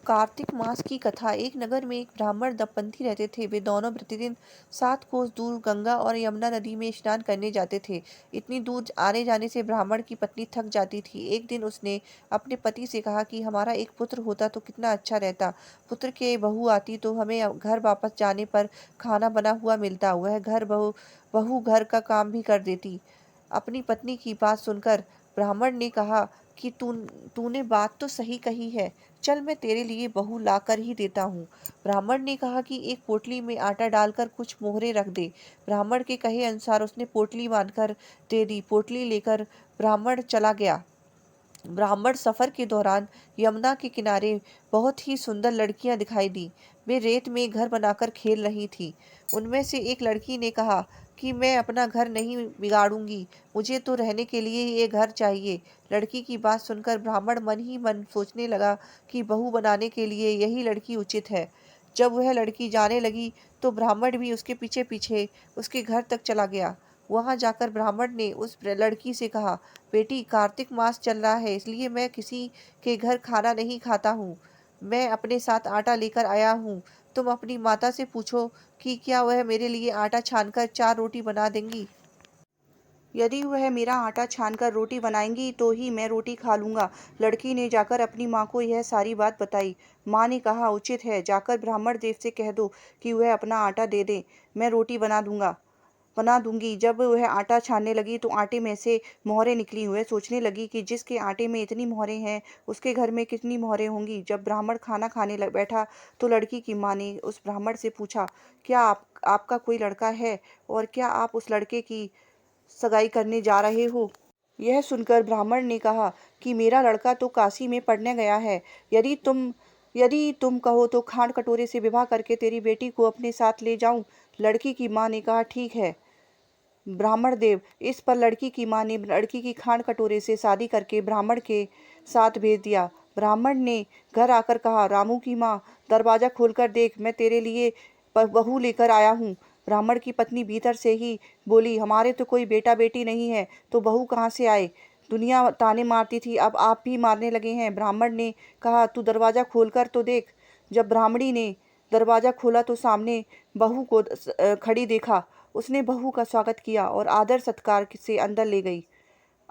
कार्तिक मास की कथा। एक नगर में एक ब्राह्मण दंपति रहते थे। वे दोनों प्रतिदिन 7 कोस दूर गंगा और यमुना नदी में स्नान करने जाते थे। इतनी दूर आने जाने से ब्राह्मण की पत्नी थक जाती थी। एक दिन उसने अपने पति से कहा कि हमारा एक पुत्र होता तो कितना अच्छा रहता। पुत्र के बहू आती तो हमें घर वापस जाने पर खाना बना हुआ मिलता। वह घर बहू घर का काम भी कर देती। अपनी पत्नी की बात सुनकर ब्राह्मण ने कहा कि तूने बात तो सही कही है। चल, मैं तेरे लिए बहू ला कर ही देता हूँ। ब्राह्मण ने कहा कि एक पोटली में आटा डालकर कुछ मोहरे रख दे। ब्राह्मण के कहे अनुसार उसने पोटली बांधकर दे दी। पोटली लेकर ब्राह्मण चला गया। ब्राह्मण सफर के दौरान यमुना के किनारे बहुत ही सुंदर लड़कियां दिखाई दी। वे रेत में घर बनाकर खेल रही थी। उनमें से एक लड़की ने कहा कि मैं अपना घर नहीं बिगाड़ूंगी, मुझे तो रहने के लिए ये घर चाहिए। लड़की की बात सुनकर ब्राह्मण मन ही मन सोचने लगा कि बहू बनाने के लिए यही लड़की उचित है। जब वह लड़की जाने लगी तो ब्राह्मण भी उसके पीछे पीछे उसके घर तक चला गया। वहां जाकर ब्राह्मण ने उस लड़की से कहा, बेटी, कार्तिक मास चल रहा है, इसलिए मैं किसी के घर खाना नहीं खाता हूँ। मैं अपने साथ आटा लेकर आया हूँ। तुम अपनी माता से पूछो कि क्या वह मेरे लिए आटा छानकर 4 रोटी बना देंगी। यदि वह मेरा आटा छानकर रोटी बनाएंगी तो ही मैं रोटी खा लूंगा। लड़की ने जाकर अपनी माँ को यह सारी बात बताई। माँ ने कहा, उचित है, जाकर ब्राह्मण देव से कह दो कि वह अपना आटा दे दे, मैं रोटी बना दूंगी। जब वह आटा छानने लगी तो आटे में से मोहरें निकली। वह सोचने लगी कि जिसके आटे में इतनी मोहरें हैं उसके घर में कितनी मोहरें होंगी। जब ब्राह्मण खाना खाने बैठा तो लड़की की माँ ने उस ब्राह्मण से पूछा, क्या आपका कोई लड़का है और क्या आप उस लड़के की सगाई करने जा रहे हो। यह सुनकर ब्राह्मण ने कहा कि मेरा लड़का तो काशी में पढ़ने गया है। यदि तुम यदि तुम कहो तो खांड कटोरे से विवाह करके तेरी बेटी को अपने साथ ले जाऊं। लड़की की माँ ने कहा, ठीक है ब्राह्मण देव। इस पर लड़की की माँ ने लड़की की खांड कटोरे से शादी करके ब्राह्मण के साथ भेज दिया। ब्राह्मण ने घर आकर कहा, रामू की माँ, दरवाजा खोलकर देख, मैं तेरे लिए बहू लेकर आया हूँ। ब्राह्मण की पत्नी भीतर से ही बोली, हमारे तो कोई बेटा बेटी नहीं है तो बहू कहाँ से आए। दुनिया ताने मारती थी, अब आप भी मारने लगे हैं। ब्राह्मण ने कहा, तू दरवाजा खोलकर तो देख। जब ब्राह्मणी ने दरवाजा खोला तो सामने बहू को खड़ी देखा। उसने बहू का स्वागत किया और आदर सत्कार से अंदर ले गई।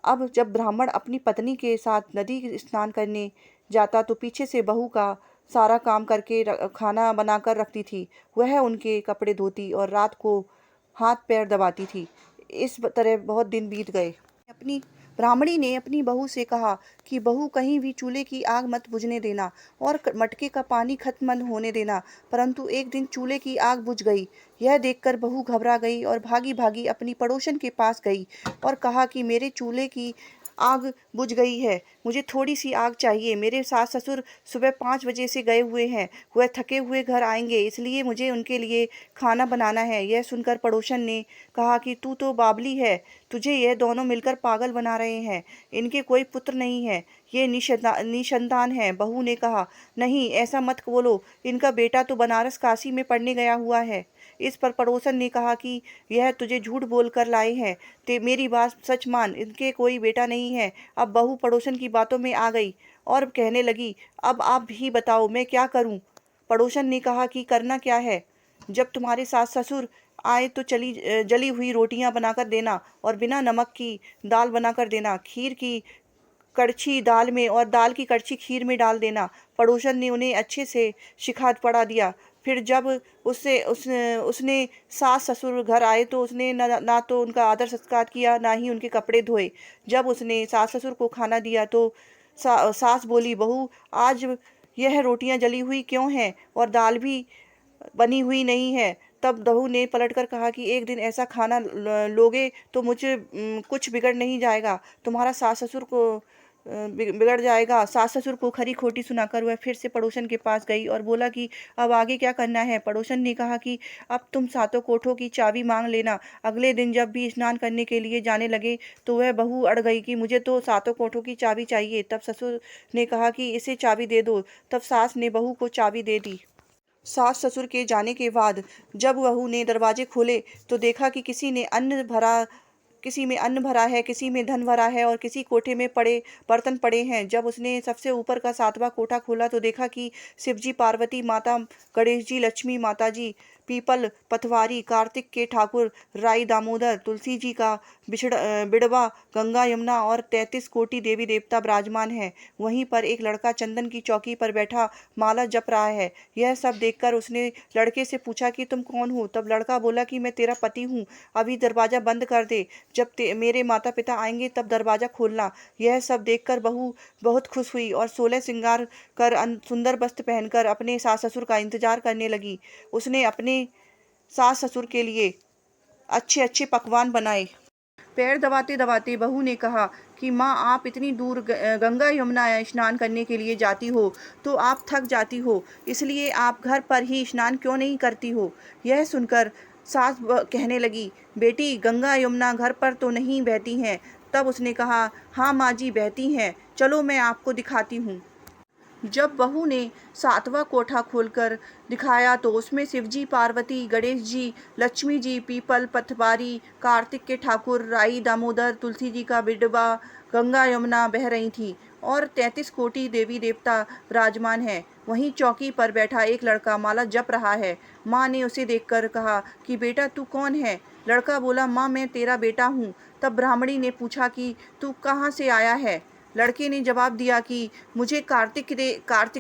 अब जब ब्राह्मण अपनी पत्नी के साथ नदी स्नान करने जाता तो पीछे से बहू का सारा काम करके खाना बनाकर रखती थी। वह उनके कपड़े धोती और रात को हाथ पैर दबाती थी। इस तरह बहुत दिन बीत गए। अपनी ब्राह्मणी ने अपनी बहू से कहा कि बहू, कहीं भी चूल्हे की आग मत बुझने देना और मटके का पानी खत्म मत होने देना। परंतु एक दिन चूल्हे की आग बुझ गई। यह देखकर बहू घबरा गई और भागी भागी अपनी पड़ोसन के पास गई और कहा कि मेरे चूल्हे की आग बुझ गई है, मुझे थोड़ी सी आग चाहिए। मेरे सास ससुर सुबह 5 बजे से गए हुए हैं, वह थके हुए घर आएंगे, इसलिए मुझे उनके लिए खाना बनाना है। यह सुनकर पड़ोसन ने कहा कि तू तो बावली है, तुझे यह दोनों मिलकर पागल बना रहे हैं। इनके कोई पुत्र नहीं है, ये निसंतान है। बहू ने कहा, नहीं, ऐसा मत बोलो, इनका बेटा तो बनारस काशी में पढ़ने गया हुआ है। इस पर पड़ोसन ने कहा कि यह तुझे झूठ बोल कर लाए हैं, ते मेरी बात सच मान, इनके कोई बेटा नहीं है। अब बहू पड़ोसन की बातों में आ गई और कहने लगी, अब आप ही बताओ मैं क्या करूं। पड़ोसन ने कहा कि करना क्या है, जब तुम्हारे सास ससुर आए तो जली हुई रोटियां बनाकर देना और बिना नमक की दाल बनाकर देना। खीर की कड़छी दाल में और दाल की कड़छी खीर में डाल देना। पड़ोसन ने उन्हें अच्छे से सिखा पढ़ा दिया। फिर जब उसने सास ससुर घर आए तो उसने ना तो उनका आदर सत्कार किया, ना ही उनके कपड़े धोए। जब उसने सास ससुर को खाना दिया तो सास बोली, बहू, आज यह रोटियां जली हुई क्यों हैं और दाल भी बनी हुई नहीं है। तब बहू ने पलटकर कहा कि एक दिन ऐसा खाना लोगे तो मुझे कुछ बिगड़ नहीं जाएगा, तुम्हारा सास ससुर को बिगड़ जाएगा। सास ससुर को खरी खोटी सुनाकर वह फिर से पड़ोसन के पास गई और बोला कि अब आगे क्या करना है। पड़ोसन ने कहा कि अब तुम सातों कोठों की चाबी मांग लेना। अगले दिन जब भी स्नान करने के लिए जाने लगे तो वह बहू अड़ गई कि मुझे तो सातों कोठों की चाबी चाहिए। तब ससुर ने कहा कि इसे चाबी दे दो। तब सास ने बहू को चाबी दे दी। सास ससुर के जाने के बाद जब बहू ने दरवाजे खोले तो देखा कि किसी ने अन्न भरा किसी में अन्न भरा है, किसी में धन भरा है और किसी कोठे में पड़े बर्तन पड़े हैं। जब उसने सबसे ऊपर का 7वां कोठा खोला तो देखा कि शिव जी, पार्वती माता, गणेश जी, लक्ष्मी माता जी, पीपल, पथवारी, कार्तिक के ठाकुर, राई दामोदर, तुलसी जी का बिड़वा, गंगा यमुना और 33 कोटि देवी देवता विराजमान हैं। वहीं पर एक लड़का चंदन की चौकी पर बैठा माला जप रहा है। यह सब देखकर उसने लड़के से पूछा कि तुम कौन हो? तब लड़का बोला कि मैं तेरा पति हूँ, अभी दरवाजा बंद कर दे, जब मेरे माता पिता आएंगे तब दरवाजा खोलना। यह सब देखकर बहू बहुत खुश हुई और 16 श्रृंगार कर सुंदर वस्त्र पहनकर अपने सास ससुर का इंतजार करने लगी। उसने अपने सास ससुर के लिए अच्छे अच्छे पकवान बनाए। पैर दबाते दबाते बहू ने कहा कि माँ, आप इतनी दूर गंगा यमुना स्नान करने के लिए जाती हो तो आप थक जाती हो, इसलिए आप घर पर ही स्नान क्यों नहीं करती हो? यह सुनकर सास कहने लगी, बेटी, गंगा यमुना घर पर तो नहीं बहती हैं। तब उसने कहा, हाँ माँ जी, बहती हैं, चलो मैं आपको दिखाती हूँ। जब बहू ने 7वां कोठा खोलकर दिखाया तो उसमें शिवजी, पार्वती, गणेश जी, लक्ष्मी जी, पीपल, पथवारी, कार्तिक के ठाकुर, राई दामोदर, तुलसी जी का बिडवा, गंगा यमुना बह रही थी और 33 कोटि देवी देवता विराजमान हैं। वहीं चौकी पर बैठा एक लड़का माला जप रहा है। माँ ने उसे देखकर कहा कि बेटा, तू कौन है? लड़का बोला, माँ, मैं तेरा बेटा हूँ। तब ब्राह्मणी ने पूछा कि तू कहाँ से आया है? लड़के ने जवाब दिया कि मुझे कार्तिक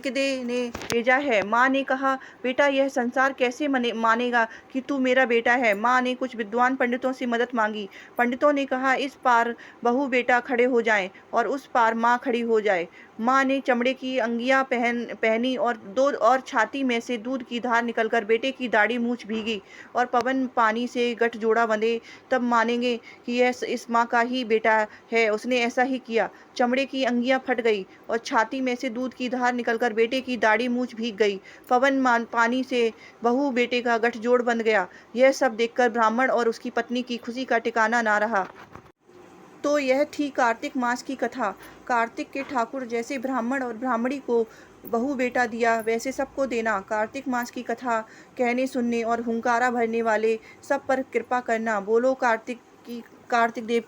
दे ने भेजा है। माँ ने कहा, बेटा, यह संसार कैसे मानेगा कि तू मेरा बेटा है? माँ ने कुछ विद्वान पंडितों से मदद मांगी। पंडितों ने कहा, इस पार बहू बेटा खड़े हो जाएं और उस पार माँ खड़ी हो जाए। माँ ने चमड़े की अंगियां पहनी और छाती में से दूध की धार निकलकर बेटे की दाढ़ी मूछ भीगी और पवन पानी से गठजोड़ा बंधे, तब मानेंगे कि यह इस माँ का ही बेटा है। उसने ऐसा ही किया। चमड़े की अंगियां फट गई और छाती में से दूध की धार निकलकर बेटे की दाढ़ी मूछ भीग गई। पानी से बहू बेटे का गठजोड़ बंध गया। यह सब देखकर ब्राह्मण और उसकी पत्नी की खुशी का ठिकाना ना रहा। तो यह थी कार्तिक मास की कथा। कार्तिक के ठाकुर जैसे ब्राह्मण और ब्राह्मणी को बहू बेटा दिया, वैसे सबको देना। कार्तिक मास की कथा कहने सुनने और हुंकारा भरने वाले सब पर कृपा करना। बोलो कार्तिक देव